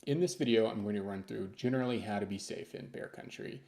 In this video, I'm going to run through generally how to be safe in bear country.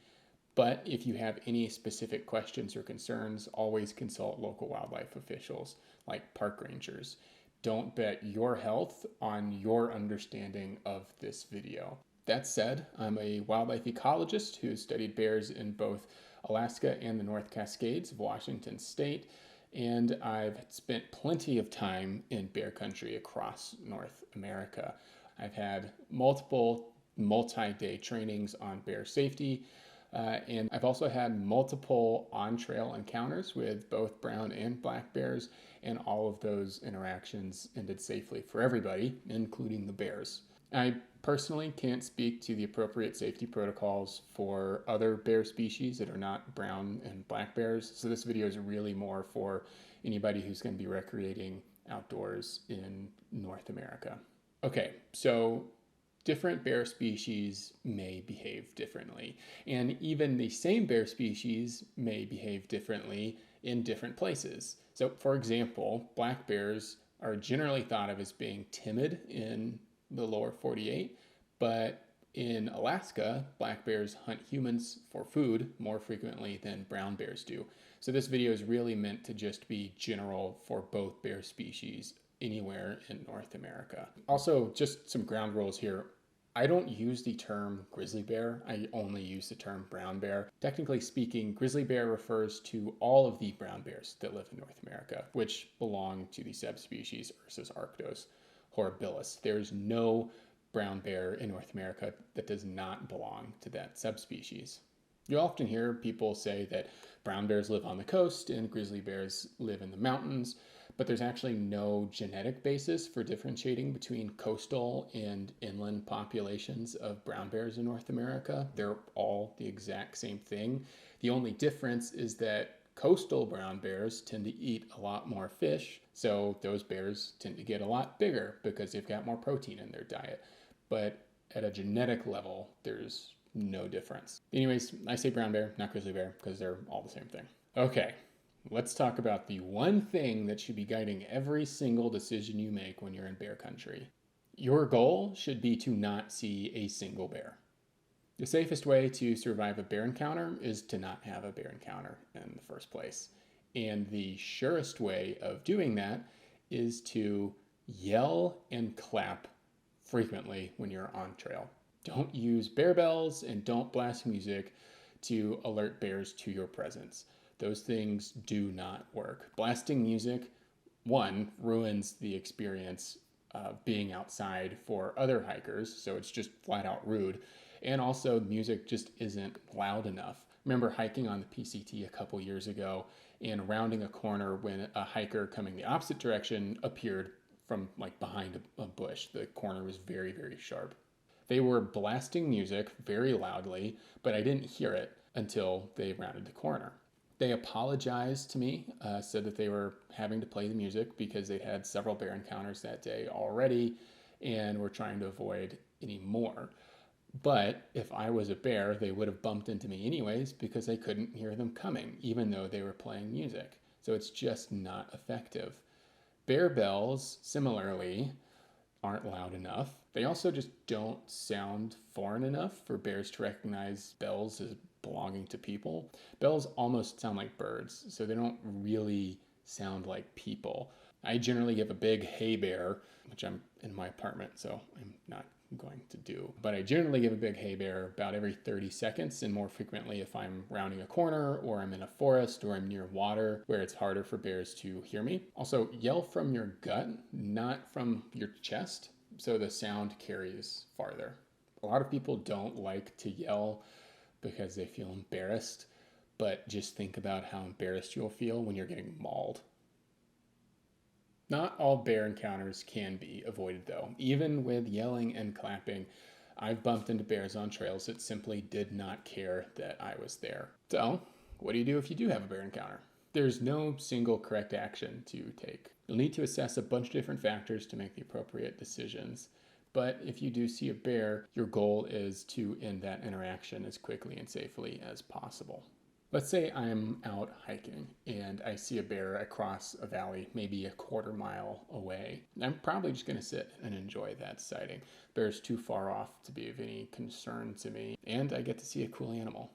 But if you have any specific questions or concerns, always consult local wildlife officials like park rangers. Don't bet your health on your understanding of this video. That said, I'm a wildlife ecologist who studied bears in both Alaska and the North Cascades of Washington state, and I've spent plenty of time in bear country across North America. I've had multiple multi-day trainings on bear safety, and I've also had multiple on-trail encounters with both brown and black bears, and all of those interactions ended safely for everybody, including the bears. I personally can't speak to the appropriate safety protocols for other bear species that are not brown and black bears, so this video is really more for anybody who's going to be recreating outdoors in North America. Okay, so different bear species may behave differently, and even the same bear species may behave differently in different places. So, for example, black bears are generally thought of as being timid in the lower 48, but in Alaska, black bears hunt humans for food more frequently than brown bears do. So this video is really meant to just be general for both bear species anywhere in North America. Also, just some ground rules here. I don't use the term grizzly bear, I only use the term brown bear. Technically speaking, grizzly bear refers to all of the brown bears that live in North America, which belong to the subspecies Ursus arctos horribilis. There's no brown bear in North America that does not belong to that subspecies. You often hear people say that brown bears live on the coast and grizzly bears live in the mountains, but there's actually no genetic basis for differentiating between coastal and inland populations of brown bears in North America. They're all the exact same thing. The only difference is that coastal brown bears tend to eat a lot more fish, so those bears tend to get a lot bigger because they've got more protein in their diet. But at a genetic level, there's no difference. Anyways, I say brown bear, not grizzly bear, because they're all the same thing. Okay, let's talk about the one thing that should be guiding every single decision you make when you're in bear country. Your goal should be to not see a single bear. The safest way to survive a bear encounter is to not have a bear encounter in the first place. And the surest way of doing that is to yell and clap frequently when you're on trail. Don't use bear bells and don't blast music to alert bears to your presence. Those things do not work. Blasting music, one, ruins the experience of being outside for other hikers, so it's just flat out rude. And also, music just isn't loud enough. I remember hiking on the PCT a couple years ago and rounding a corner when a hiker coming the opposite direction appeared from like behind a bush. The corner was very, very sharp. They were blasting music very loudly, but I didn't hear it until they rounded the corner. They apologized to me, said that they were having to play the music because they'd had several bear encounters that day already and were trying to avoid any more. But if I was a bear, they would have bumped into me anyways because I couldn't hear them coming, even though they were playing music. So it's just not effective. Bear bells, similarly, aren't loud enough. They also just don't sound foreign enough for bears to recognize bells as belonging to people. Bells almost sound like birds, so they don't really sound like people. I generally give a big hey bear, which I'm in my apartment, so I'm not going to do. But I generally give a big hey bear about every 30 seconds, and more frequently if I'm rounding a corner or I'm in a forest or I'm near water where it's harder for bears to hear me. Also, yell from your gut, not from your chest, so the sound carries farther. A lot of people don't like to yell because they feel embarrassed, but just think about how embarrassed you'll feel when you're getting mauled. Not all bear encounters can be avoided though. Even with yelling and clapping, I've bumped into bears on trails that simply did not care that I was there. So, what do you do if you do have a bear encounter? There's no single correct action to take. You'll need to assess a bunch of different factors to make the appropriate decisions. But if you do see a bear, your goal is to end that interaction as quickly and safely as possible. Let's say I'm out hiking and I see a bear across a valley, maybe a quarter mile away. I'm probably just going to sit and enjoy that sighting. Bear's too far off to be of any concern to me, and I get to see a cool animal.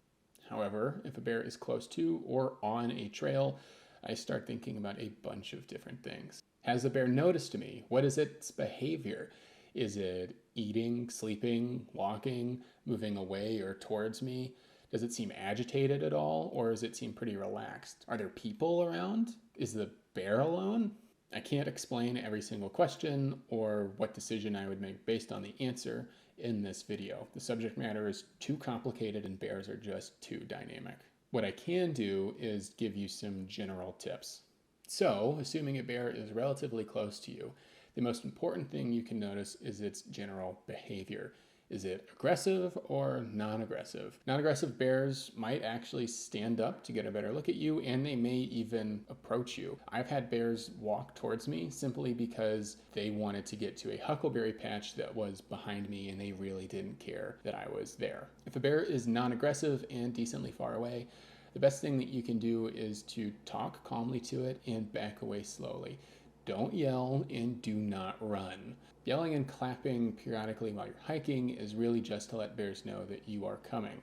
However, if a bear is close to or on a trail, I start thinking about a bunch of different things. Has the bear noticed me? What is its behavior? Is it eating, sleeping, walking, moving away or towards me? Does it seem agitated at all, or does it seem pretty relaxed? Are there people around? Is the bear alone? I can't explain every single question or what decision I would make based on the answer in this video. The subject matter is too complicated and bears are just too dynamic. What I can do is give you some general tips. So, assuming a bear is relatively close to you, the most important thing you can notice is its general behavior. Is it aggressive or non-aggressive? Non-aggressive bears might actually stand up to get a better look at you, and they may even approach you. I've had bears walk towards me simply because they wanted to get to a huckleberry patch that was behind me and they really didn't care that I was there. If a bear is non-aggressive and decently far away, the best thing that you can do is to talk calmly to it and back away slowly. Don't yell and do not run. Yelling and clapping periodically while you're hiking is really just to let bears know that you are coming,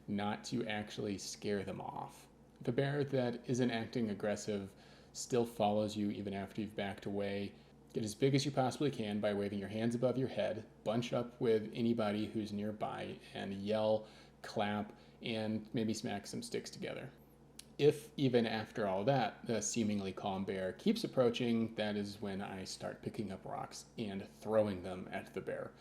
not to actually scare them off. If a bear that isn't acting aggressive still follows you even after you've backed away, get as big as you possibly can by waving your hands above your head, bunch up with anybody who's nearby, and yell, clap, and maybe smack some sticks together. If even after all that, the seemingly calm bear keeps approaching, that is when I start picking up rocks and throwing them at the bear.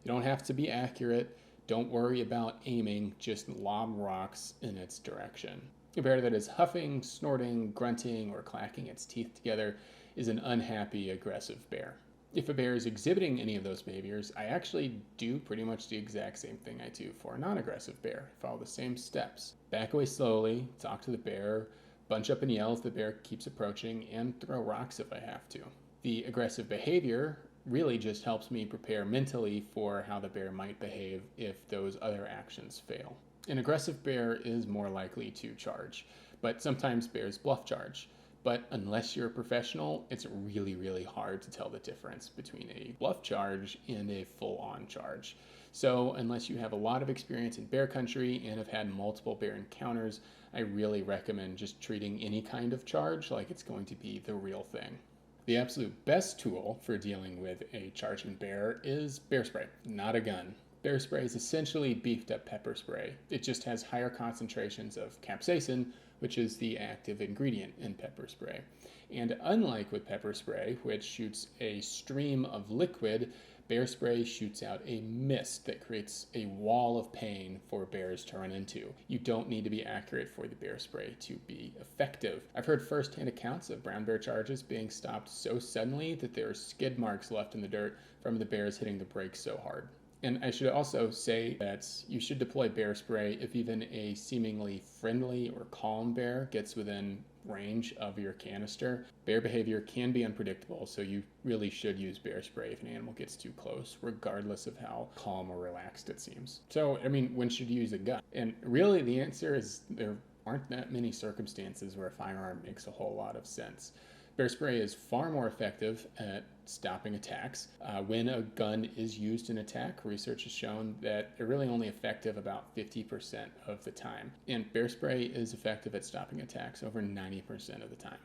You don't have to be accurate. Don't worry about aiming, just lob rocks in its direction. A bear that is huffing, snorting, grunting, or clacking its teeth together is an unhappy, aggressive bear. If a bear is exhibiting any of those behaviors, I actually do pretty much the exact same thing I do for a non-aggressive bear. I follow the same steps. Back away slowly, talk to the bear, bunch up and yell if the bear keeps approaching, and throw rocks if I have to. The aggressive behavior really just helps me prepare mentally for how the bear might behave if those other actions fail. An aggressive bear is more likely to charge, but sometimes bears bluff charge. But unless you're a professional, it's really, really hard to tell the difference between a bluff charge and a full-on charge. So unless you have a lot of experience in bear country and have had multiple bear encounters, I really recommend just treating any kind of charge like it's going to be the real thing. The absolute best tool for dealing with a charging bear is bear spray, not a gun. Bear spray is essentially beefed up pepper spray. It just has higher concentrations of capsaicin, which is the active ingredient in pepper spray. And unlike with pepper spray, which shoots a stream of liquid, bear spray shoots out a mist that creates a wall of pain for bears to run into. You don't need to be accurate for the bear spray to be effective. I've heard firsthand accounts of brown bear charges being stopped so suddenly that there are skid marks left in the dirt from the bears hitting the brakes so hard. And I should also say that you should deploy bear spray if even a seemingly friendly or calm bear gets within range of your canister. Bear behavior can be unpredictable, so you really should use bear spray if an animal gets too close, regardless of how calm or relaxed it seems. So, when should you use a gun? And really, the answer is there aren't that many circumstances where a firearm makes a whole lot of sense. Bear spray is far more effective at stopping attacks. When a gun is used in attack, research has shown that they're really only effective about 50% of the time. And bear spray is effective at stopping attacks over 90% of the time.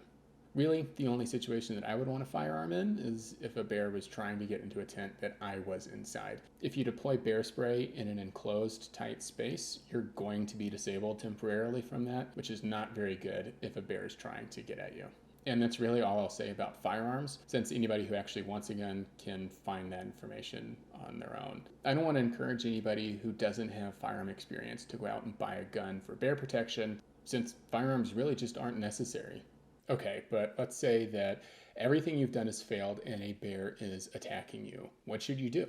Really, the only situation that I would want a firearm in is if a bear was trying to get into a tent that I was inside. If you deploy bear spray in an enclosed, tight space, you're going to be disabled temporarily from that, which is not very good if a bear is trying to get at you. And that's really all I'll say about firearms, since anybody who actually wants a gun can find that information on their own. I don't want to encourage anybody who doesn't have firearm experience to go out and buy a gun for bear protection, since firearms really just aren't necessary. Okay, but let's say that everything you've done has failed and a bear is attacking you. What should you do?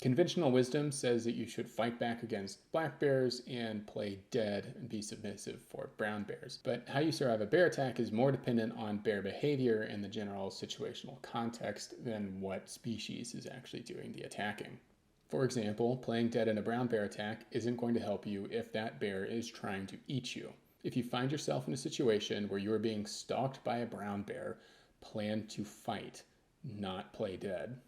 Conventional wisdom says that you should fight back against black bears and play dead and be submissive for brown bears. But how you survive a bear attack is more dependent on bear behavior and the general situational context than what species is actually doing the attacking. For example, playing dead in a brown bear attack isn't going to help you if that bear is trying to eat you. If you find yourself in a situation where you are being stalked by a brown bear, plan to fight, not play dead.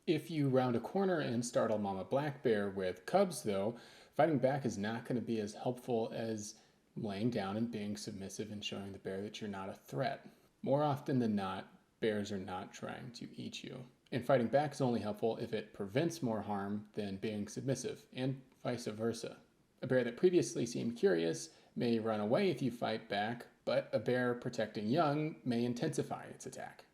If you round a corner and startle mama black bear with cubs, though, fighting back is not going to be as helpful as laying down and being submissive and showing the bear that you're not a threat. More often than not, bears are not trying to eat you. And fighting back is only helpful if it prevents more harm than being submissive, and vice versa. A bear that previously seemed curious may run away if you fight back, but a bear protecting young may intensify its attack.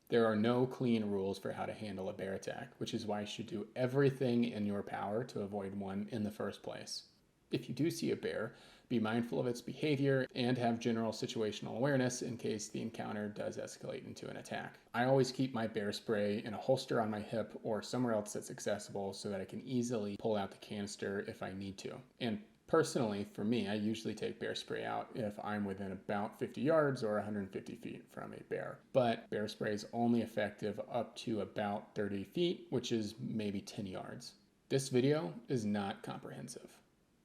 There are no clean rules for how to handle a bear attack, which is why you should do everything in your power to avoid one in the first place. If you do see a bear, be mindful of its behavior and have general situational awareness in case the encounter does escalate into an attack. I always keep my bear spray in a holster on my hip or somewhere else that's accessible so that I can easily pull out the canister if I need to. And personally, for me, I usually take bear spray out if I'm within about 50 yards or 150 feet from a bear. But bear spray is only effective up to about 30 feet, which is maybe 10 yards. This video is not comprehensive.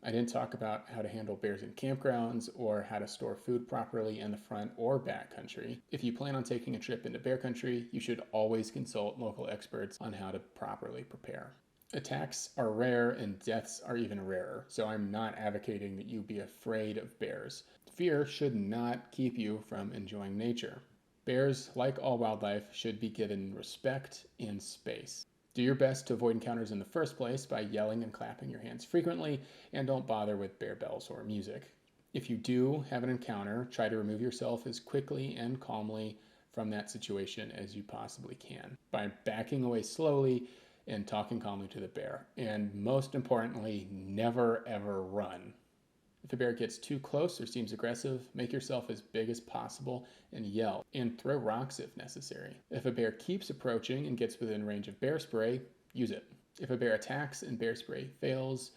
I didn't talk about how to handle bears in campgrounds or how to store food properly in the front or back country. If you plan on taking a trip into bear country, you should always consult local experts on how to properly prepare. Attacks are rare and deaths are even rarer, so I'm not advocating that you be afraid of bears. Fear should not keep you from enjoying nature. Bears, like all wildlife, should be given respect and space. Do your best to avoid encounters in the first place by yelling and clapping your hands frequently, and don't bother with bear bells or music. If you do have an encounter, try to remove yourself as quickly and calmly from that situation as you possibly can by backing away slowly and talking calmly to the bear. And most importantly, never ever run. If a bear gets too close or seems aggressive, make yourself as big as possible and yell, and throw rocks if necessary. If a bear keeps approaching and gets within range of bear spray, use it. If a bear attacks and bear spray fails,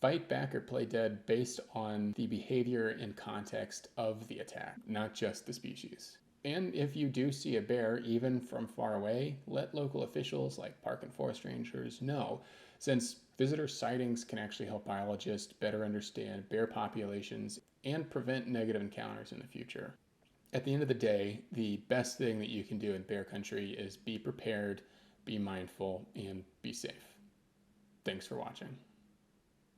fight back or play dead based on the behavior and context of the attack, not just the species. And if you do see a bear, even from far away, let local officials like park and forest rangers know, since visitor sightings can actually help biologists better understand bear populations and prevent negative encounters in the future. At the end of the day, the best thing that you can do in bear country is be prepared, be mindful, and be safe. Thanks for watching.